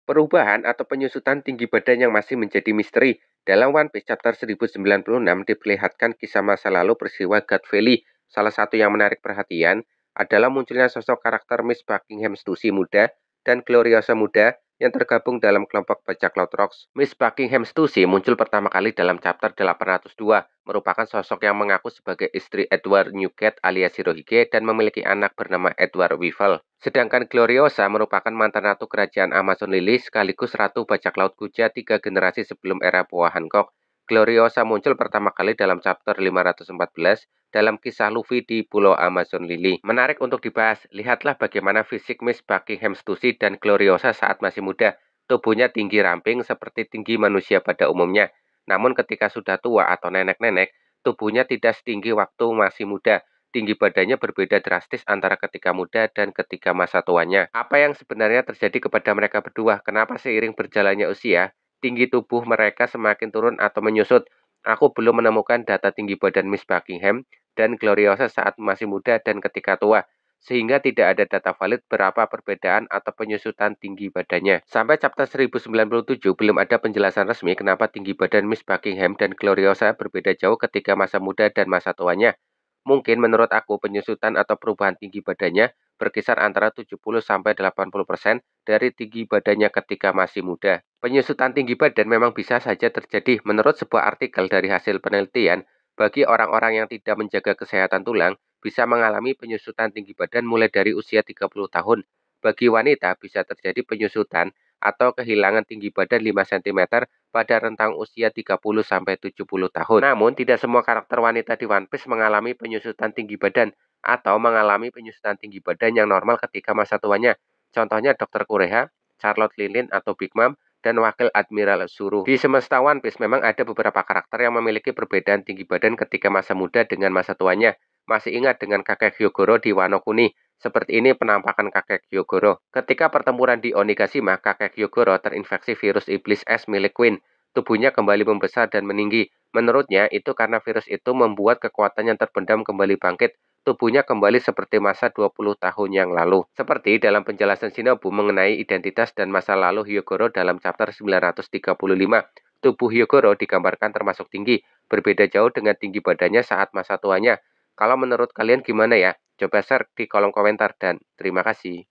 Perubahan atau penyusutan tinggi badan yang masih menjadi misteri. Dalam One Piece chapter 1096 diperlihatkan kisah masa lalu peristiwa God Valley. Salah satu yang menarik perhatian adalah munculnya sosok karakter Miss Buckingham Stussy muda dan Gloriosa muda yang tergabung dalam kelompok bajak laut Rocks. Miss Buckingham Stussy muncul pertama kali dalam chapter 802, merupakan sosok yang mengaku sebagai istri Edward Newgate alias Shirohige dan memiliki anak bernama Edward Weevil. Sedangkan Gloriosa merupakan mantan ratu kerajaan Amazon Lily sekaligus ratu bajak laut kuja 3 generasi sebelum era Boa Hancock. Gloriosa muncul pertama kali dalam chapter 514 dalam kisah Luffy di Pulau Amazon Lily. Menarik untuk dibahas, lihatlah bagaimana fisik Miss Buckingham Stussy dan Gloriosa saat masih muda. Tubuhnya tinggi ramping seperti tinggi manusia pada umumnya. Namun ketika sudah tua atau nenek-nenek, tubuhnya tidak setinggi waktu masih muda. Tinggi badannya berbeda drastis antara ketika muda dan ketika masa tuanya. Apa yang sebenarnya terjadi kepada mereka berdua? Kenapa seiring berjalannya usia, tinggi tubuh mereka semakin turun atau menyusut? Aku belum menemukan data tinggi badan Miss Buckingham dan Gloriosa saat masih muda dan ketika tua, sehingga tidak ada data valid berapa perbedaan atau penyusutan tinggi badannya. Sampai chapter 1097 belum ada penjelasan resmi kenapa tinggi badan Miss Buckingham dan Gloriosa berbeda jauh ketika masa muda dan masa tuanya. Mungkin menurut aku penyusutan atau perubahan tinggi badannya berkisar antara 70-80% dari tinggi badannya ketika masih muda. Penyusutan tinggi badan memang bisa saja terjadi menurut sebuah artikel dari hasil penelitian. Bagi orang-orang yang tidak menjaga kesehatan tulang, bisa mengalami penyusutan tinggi badan mulai dari usia 30 tahun. Bagi wanita bisa terjadi penyusutan atau kehilangan tinggi badan 5 cm pada rentang usia 30-70 tahun. Namun, tidak semua karakter wanita di One Piece mengalami penyusutan tinggi badan atau mengalami penyusutan tinggi badan yang normal ketika masa tuanya. Contohnya Dr. Kureha, Charlotte Lilin atau Big Mom, dan Wakil Admiral Zuru. Di semesta One Piece memang ada beberapa karakter yang memiliki perbedaan tinggi badan ketika masa muda dengan masa tuanya. Masih ingat dengan kakek Hyogoro di Wano Kuni? Seperti ini penampakan kakek Hyogoro. Ketika pertempuran di Onigashima, kakek Hyogoro terinfeksi virus iblis es milik Queen. Tubuhnya kembali membesar dan meninggi. Menurutnya, itu karena virus itu membuat kekuatan yang terpendam kembali bangkit. Tubuhnya kembali seperti masa 20 tahun yang lalu. Seperti dalam penjelasan Shinobu mengenai identitas dan masa lalu Hyogoro dalam chapter 935. Tubuh Hyogoro digambarkan termasuk tinggi, berbeda jauh dengan tinggi badannya saat masa tuanya. Kalau menurut kalian gimana ya? Coba share di kolom komentar dan terima kasih.